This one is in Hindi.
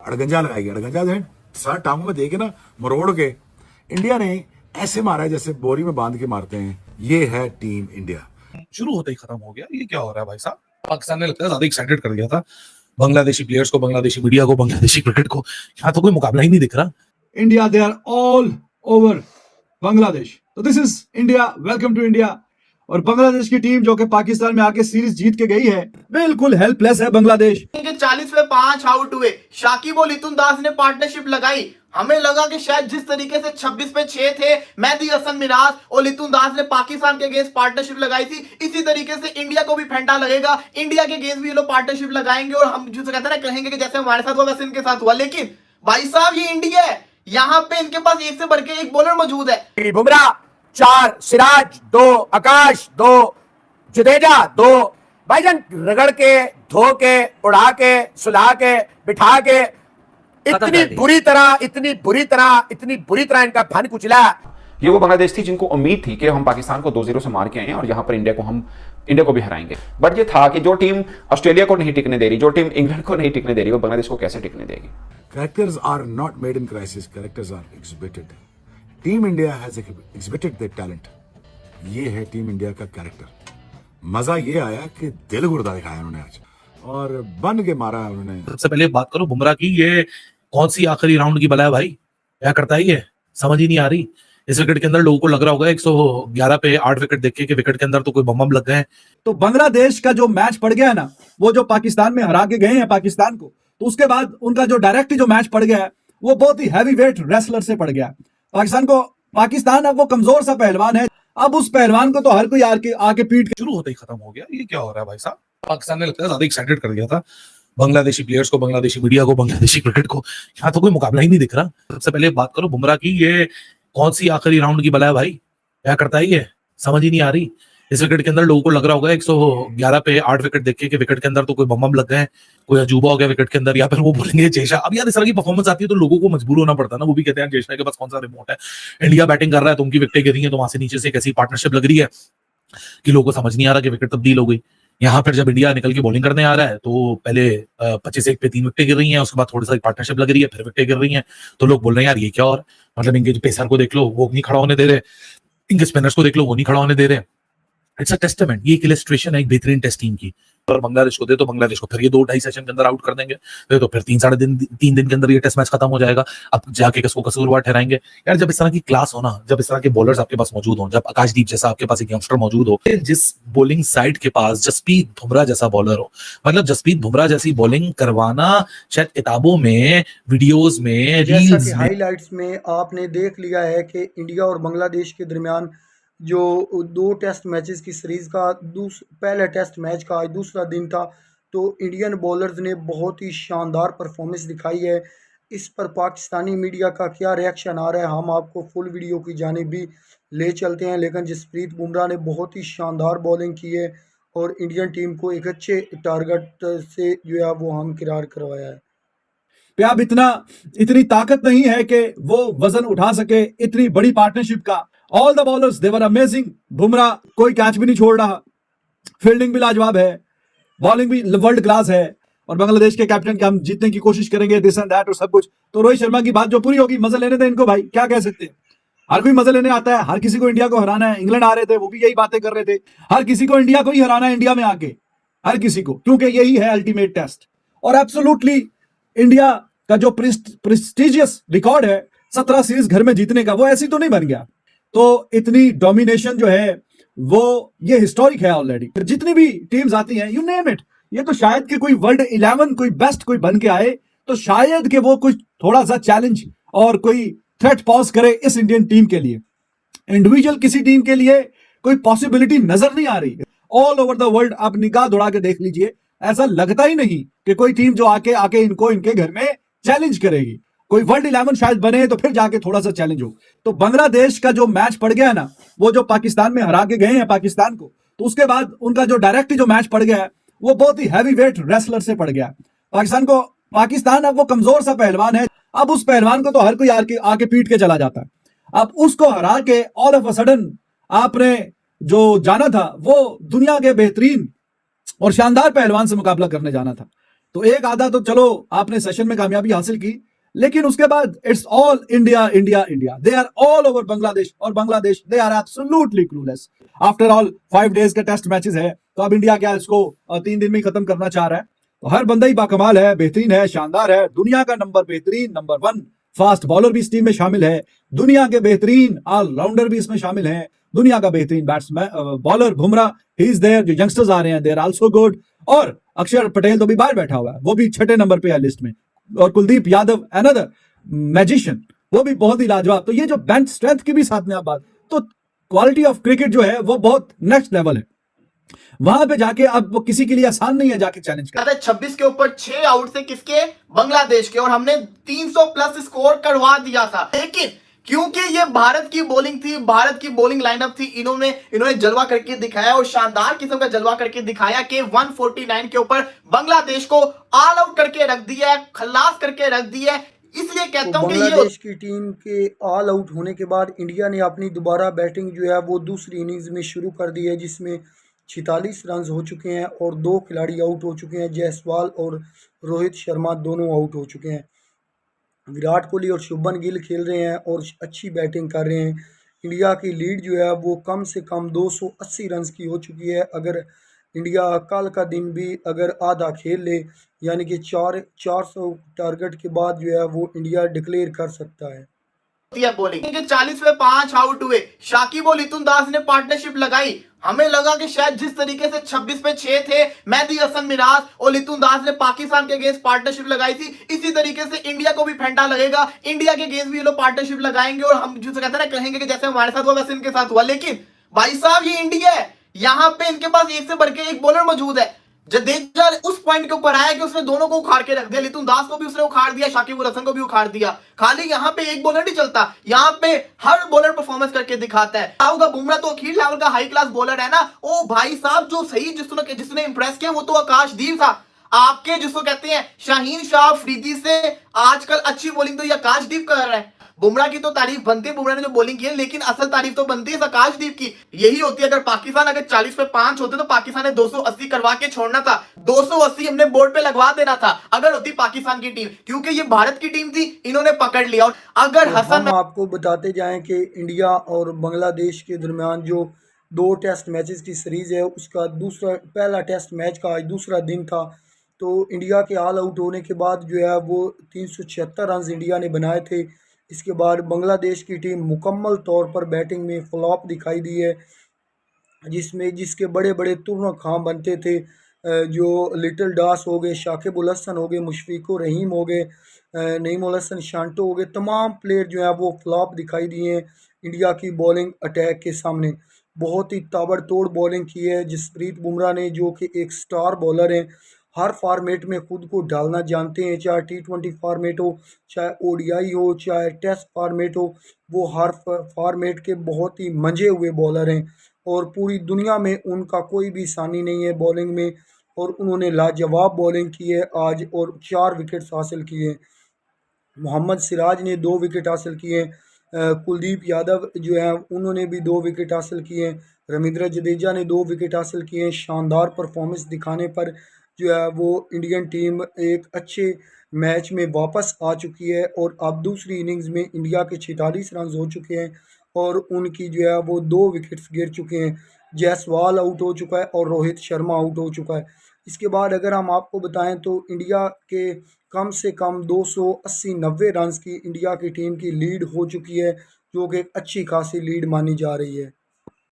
अड़गंजा लगाएगी, अड़गंजा दें सर टांगों में देके ना मरोड़ के। इंडिया ने ऐसे मारा है जैसे बोरी में बांध के मारते हैं। ये है टीम इंडिया। शुरू होते ही खत्म हो गया। ये क्या हो रहा है भाई साहब? पाकिस्तान ने लगता है ज्यादा एक्साइटेड कर दिया था बांग्लादेशी प्लेयर्स को, बांग्लादेशी मीडिया को, बांग्लादेशी क्रिकेट को। यहाँ तो कोई मुकाबला ही नहीं दिख रहा। India, they are all over Bangladesh. तो this is India, welcome to India. और बांग्लादेश की टीम जो कि पाकिस्तान में आके सीरीज जीत के गई है, बिल्कुल हेल्पलेस है बांग्लादेश। 40 में 5 आउट हुए। शाकिब और लितुन दास ने पार्टनरशिप लगाई। हमें लगा कि शायद जिस तरीके से 26 पे 6 थे, मेहदी हसन मिराज और लितुन दास ने पाकिस्तान के अगेंस्ट पार्टनरशिप लगाई थी, इसी तरीके से इंडिया को भी फेंटा लगेगा। इंडिया के अगेंस्ट भी ये लोग पार्टनरशिप लगाएंगे और हम जो कहते हैं ना, कहेंगे कि जैसे हमारे साथ हुआ वैसे इनके साथ हुआ। लेकिन भाई साहब, ये इंडिया है, यहाँ पे इनके पास एक से बढ़ के एक बॉलर मौजूद है। बुमराह 4, सिराज 2, आकाश 2, जडेजा 2। भाईजान रगड़ के, धो के, उड़ा के, सुला के, बिठा के, इतनी बुरी तरह इनका फन कुचला। ये वो बांग्लादेश थी जिनको उम्मीद थी कि हम पाकिस्तान को 2-0 से मार के आए हैं और यहाँ पर इंडिया को भी हराएंगे। बट ये था कि जो टीम ऑस्ट्रेलिया को नहीं टिकने दे रही, जो टीम इंग्लैंड को नहीं टिकने दे रही, वो बांग्लादेश को कैसे टिकने देगी? Characters are not made in crisis, characters are exhibited. Team India has exhibited their talent. ये है टीम इंडिया का कैरेक्टर। मजा ये आया कि दिल गुर्दा दिखाया उन्होंने आज और बन के मारा उन्होंने। सबसे पहले बात करो बुमराह की। ये कौन सी आखिरी राउंड की बला है भाई? क्या करता है ये? समझ ही नहीं आ रही। इस विकेट के अंदर लोगों को लग रहा होगा 111 पे 8 विकेट देखे कि विकेट के अंदर तो कोई बम लग गए। तो बांग्लादेश का जो मैच पड़ गया है ना, वो जो पाकिस्तान में हरा के गए हैं पाकिस्तान को, तो उसके बाद उनका जो डायरेक्ट जो मैच पड़ गया है, वो बहुत ही हैवी वेट रेसलर से पड़ गया पाकिस्तान अब वो कमजोर सा पहलवान है। अब उस पहलवान को तो हर कोई आके पीट के। शुरू होते ही खत्म हो गया। ये क्या हो रहा है भाई साहब? पाकिस्तान ने लगता है ज्यादा एक्साइटेड कर दिया था बांग्लादेशी प्लेयर्स को, बांग्लादेशी मीडिया को, बांग्लादेशी क्रिकेट को। यहाँ तो कोई मुकाबला ही नहीं दिख रहा। सबसे पहले बात करो बुमराह की। ये कौन सी आखिरी राउंड की बला है भाई? क्या करता है ये? समझ ही नहीं आ रही। इस विकेट के अंदर लोगों को लग रहा होगा 111 पे 8 विकेट देखे कि विकेट के अंदर तो कोई बम लग गए, कोई अजूबा हो गया विकेट के अंदर, या फिर वो बोलेंगे जेशा। अब यार इस तरह की परफॉर्मेंस आती है तो लोगों को मजबूर होना पड़ता है ना। वो भी कहते हैं जेशा के पास कौन सा रिमोट है, इंडिया बैटिंग कर रहा है तो उनकी विकेटें गिरी है, तो वहां से नीचे से एक ऐसी पार्टनरशिप लग रही है कि लोगों को समझ नहीं आ रहा कि विकेट तब्दील हो गई। यहाँ फिर जब इंडिया निकल के बॉलिंग करने आ रहा है तो पहले 25-1 पे 3 विकेटें गिर रही हैं, उसके बाद थोड़ी सा पार्टनरशिप लग रही है, फिर विकेटें गिर रही हैं। तो लोग बोल रहे हैं यार ये क्या? और मतलब इनके पेसर को देख लो, वो नहीं खड़ा होने दे रहे, इनके स्पिनर्स को देख लो, वो नहीं खड़ा होने दे रहे। इट्स अ टेस्टामेंट, ये एक इलस्ट्रेशन है एक बेहतरीन टेस्ट टीम की। और बांग्लादेश को दे तो बांग्लादेश को फिर ये 2-2.5 सेशन के अंदर आउट कर देंगे, तो फिर 3 दिन के अंदर ये टेस्ट मैच खत्म हो जाएगा। अब जाके किसको कसूरवार ठहराएंगे? यार जब इस तरह की क्लास हो ना, जब इस तरह के बॉलर्स आपके पास मौजूद हो, जब आकाशदीप जैसा आपके पास एक यंगस्टर मौजूद हो, जिस बॉलिंग साइड के पास जसप्रीत बुमराह जैसा बॉलर हो, मतलब जसप्रीत बुमराह जैसी बॉलिंग करवाना शायद किताबों में, वीडियोज में, रील्स में, हाइलाइट्स में आपने देख लिया है कि इंडिया और बांग्लादेश के दरमियान जो 2 टेस्ट मैचेस की सीरीज़ का पहले टेस्ट मैच का आज दूसरा दिन था, तो इंडियन बॉलर्स ने बहुत ही शानदार परफॉर्मेंस दिखाई है। इस पर पाकिस्तानी मीडिया का क्या रिएक्शन आ रहा है, हम आपको फुल वीडियो की जानिब भी ले चलते हैं। लेकिन जसप्रीत बुमराह ने बहुत ही शानदार बॉलिंग की है और इंडियन टीम को एक अच्छे टारगेट से जो है वो हम किरार करवाया है। अब इतनी ताकत नहीं है कि वो वजन उठा सके इतनी बड़ी पार्टनरशिप का। All the bowlers they were amazing. Bumrah कोई कैच भी नहीं छोड़ रहा, फील्डिंग भी लाजवाब है, बॉलिंग भी वर्ल्ड क्लास है। और बांग्लादेश के कैप्टन के हम जीतने की कोशिश करेंगे, दिस एंड दैट और सब कुछ। तो रोहित शर्मा की बात जो पूरी होगी, मजा लेने दें इनको भाई, क्या कह सकते हैं। हर कोई मजा लेने आता है, हर किसी को इंडिया को हराना है। इंग्लैंड आ रहे थे, वो भी यही बातें कर रहे थे, हर किसी को इंडिया को ही हराना है इंडिया में आके, हर किसी को, क्योंकि यही है अल्टीमेट टेस्ट। और एब्सोल्युटली इंडिया का जो प्रेस्टिजियस रिकॉर्ड है 17 सीरीज घर में जीतने का, वो ऐसी तो नहीं बन गया। तो इतनी डोमिनेशन जो है वो ये हिस्टोरिक है ऑलरेडी। जितनी भी टीम्स आती हैं, यू नेम इट, ये तो शायद कि कोई वर्ल्ड 11 कोई बेस्ट कोई बन के आए तो शायद कि वो कुछ थोड़ा सा चैलेंज और कोई थ्रेट पॉज करे इस इंडियन टीम के लिए। इंडिविजुअल किसी टीम के लिए कोई पॉसिबिलिटी नजर नहीं आ रही। ऑल ओवर द वर्ल्ड आप निगाह दौड़ा के देख लीजिए, ऐसा लगता ही नहीं कि कोई टीम जो आके इनको इनके घर में चैलेंज करेगी। कोई वर्ल्ड 11 शायद बने तो फिर जाके थोड़ा सा चैलेंज हो। तो बांग्लादेश का जो मैच पड़ गया है ना, वो जो पाकिस्तान में हरा के गए हैं पाकिस्तान को, तो उसके बाद उनका जो डायरेक्ट जो मैच पड़ गया है, वो बहुत ही हैवी वेट रेसलर से पड़ गया पाकिस्तान अब वो कमजोर सा पहलवान है। अब उस पहलवान को तो हर कोई आके पीट के चला जाता है। अब उसको हरा के ऑल ऑफ अ सडन आपने जो जाना था वो दुनिया के बेहतरीन और शानदार पहलवान से मुकाबला करने जाना था। तो एक आधा तो चलो आपने सेशन में कामयाबी हासिल की, लेकिन उसके बाद it's all India India India, they are all over Bangladesh, और Bangladesh they are absolutely clueless. After all 5 days के टेस्ट मैचेस है, तो अब इंडिया क्या इसको 3 दिन में ही खत्म करना चाह रहा है? तो हर बंदा ही बाकमाल है, बेहतरीन है, शानदार है, दुनिया का बेहतरीन नंबर 1 फास्ट बॉलर भी इस टीम में शामिल है, दुनिया के बेहतरीन ऑलराउंडर भी इसमें शामिल हैं, दुनिया का बेहतरीन batsman bowler Bumrah he is there, जो यंगस्टर्स आ रहे हैं दे आर आल्सो गुड, और अक्षर पटेल तो भी बाहर बैठा हुआ है, वो भी 6ठे नंबर पे है लिस्ट में, और कुलदीप यादव अनदर मैजिशियन, वो भी बहुत ही लाजवाब। तो ये जो बेंच स्ट्रेंथ की भी साथ में आप बात, तो क्वालिटी ऑफ क्रिकेट जो है वो बहुत नेक्स्ट लेवल है। वहां पे जाके अब वो किसी के लिए आसान नहीं है जाके चैलेंज करना। 26 के ऊपर 6 आउट से किसके? बांग्लादेश के, और हमने 300 प्लस स्कोर करवा दिया था। लेकिन क्योंकि ये भारत की बॉलिंग थी, भारत की बॉलिंग लाइनअप थी, इन्होंने जलवा करके दिखाया, और शानदार किस्म का जलवा करके दिखाया कि 149 के ऊपर बांग्लादेश को ऑल आउट करके रख दिया है, खल्लास करके रख दिया है। इसलिए कहता हूं कि बांग्लादेश की टीम के ऑल आउट होने के बाद इंडिया ने अपनी दोबारा बैटिंग जो है वो दूसरी इनिंग्स में शुरू कर दी है, जिसमें 46 रन हो चुके हैं और 2 खिलाड़ी आउट हो चुके हैं। जायसवाल और रोहित शर्मा दोनों आउट हो चुके हैं। विराट कोहली और शुभमन गिल खेल रहे हैं और अच्छी बैटिंग कर रहे हैं। इंडिया की लीड जो है वो कम से कम 280 रन की हो चुकी है। अगर इंडिया कल का दिन भी अगर आधा खेल ले, यानी कि 400 टारगेट के बाद जो है वो इंडिया डिक्लेयर कर सकता है। बॉलिंग 40 पे 5 आउट हुए, शाकिब और लिटुन दास ने पार्टनरशिप लगाई। हमें लगा कि शायद जिस तरीके से 26 पे 6 थे, मेहदी हसन मिराज और लिटुन दास ने पाकिस्तान के अगेंस्ट पार्टनरशिप लगाई थी, इसी तरीके से इंडिया को भी फेंटा लगेगा, इंडिया के अगेंस्ट भी ये लोग पार्टनरशिप लगाएंगे, और हम जो कहते हैं ना, कहेंगे कि जैसे हमारे साथ हुआ वैसे इनके साथ हुआ। लेकिन भाई साहब ये इंडिया है, यहां पे इनके पास एक से बढ़ के एक बॉलर मौजूद है। जडेजा उस पॉइंट के ऊपर आया कि उसने दोनों को उखाड़ के रख दिया, लिटुन दास को भी उसने उखाड़ दिया, शाकिब उल हसन को भी उखाड़ दिया। खाली यहाँ पे एक बॉलर नहीं चलता, यहाँ पे हर बॉलर परफॉर्मेंस करके दिखाता है। होगा बुमराह तो अखीर लेवल का हाई क्लास बॉलर है ना। ओ भाई साहब, जो सही जिसने इंप्रेस किया वो तो आकाशदीप था। आपके जिसको कहते हैं शाहीन शाह अफरीदी से आजकल अच्छी बॉलिंग तो ये आकाशदीप कर रहा है। बुमराह की तो तारीफ बनती है, बुमराह ने जो बॉलिंग की है, लेकिन असल तारीफ तो बनती है आकाशदीप की। यही होती है, अगर पाकिस्तान 40 पे 5 होते तो पाकिस्तान ने 280 करवा के छोड़ना था, 280 हमने बोर्ड पे लगवा देना था अगर होती पाकिस्तान की टीम, क्योंकि ये भारत की टीम थी, इन्होंने पकड़ लिया। और अगर तो हसन हम आपको बताते जाएं कि इंडिया और बांग्लादेश के दरमियान जो 2 टेस्ट मैचेस की सीरीज़ है, उसका पहला टेस्ट मैच का आज दूसरा दिन था। तो इंडिया के ऑल आउट होने के बाद जो है वो 376 रन इंडिया ने बनाए थे। इसके बाद बांग्लादेश की टीम मुकम्मल तौर पर बैटिंग में फ्लॉप दिखाई दी है, जिसके बड़े बड़े तुर्न खां बनते थे, जो लिटिल डास हो गए, शाकिब उल हसन हो गए, मुशफिकुर रहीम हो गए, नईम उल हसन शांटो हो गए, तमाम प्लेयर जो है वो फ्लॉप दिखाई दिए हैं इंडिया की बॉलिंग अटैक के सामने। बहुत ही ताबड़तोड़ बॉलिंग की है जसप्रीत बुमराह ने, जो कि एक स्टार बॉलर हैं, हर फॉर्मेट में खुद को डालना जानते हैं, चाहे T20 फॉर्मेट हो, चाहे ODI हो, चाहे टेस्ट फॉर्मेट हो, वो हर फॉर्मेट के बहुत ही मंजे हुए बॉलर हैं और पूरी दुनिया में उनका कोई भी सानी नहीं है बॉलिंग में, और उन्होंने लाजवाब बॉलिंग की है आज और 4 विकेट्स हासिल किए। मोहम्मद सिराज ने 2 विकेट हासिल किए, कुलदीप यादव जो है उन्होंने भी 2 विकेट हासिल किए, रविंद्र जडेजा ने 2 विकेट हासिल किए। शानदार परफॉर्मेंस दिखाने पर जो है वो इंडियन टीम एक अच्छे मैच में वापस आ चुकी है, और अब दूसरी इनिंग्स में इंडिया के 46 रन हो चुके हैं और उनकी जो है वो 2 विकेट्स गिर चुके हैं। जायसवाल आउट हो चुका है और रोहित शर्मा आउट हो चुका है। इसके बाद अगर हम आपको बताएं तो इंडिया के कम से कम 280-90 रन की इंडिया की टीम की लीड हो चुकी है, जो कि एक अच्छी खासी लीड मानी जा रही है।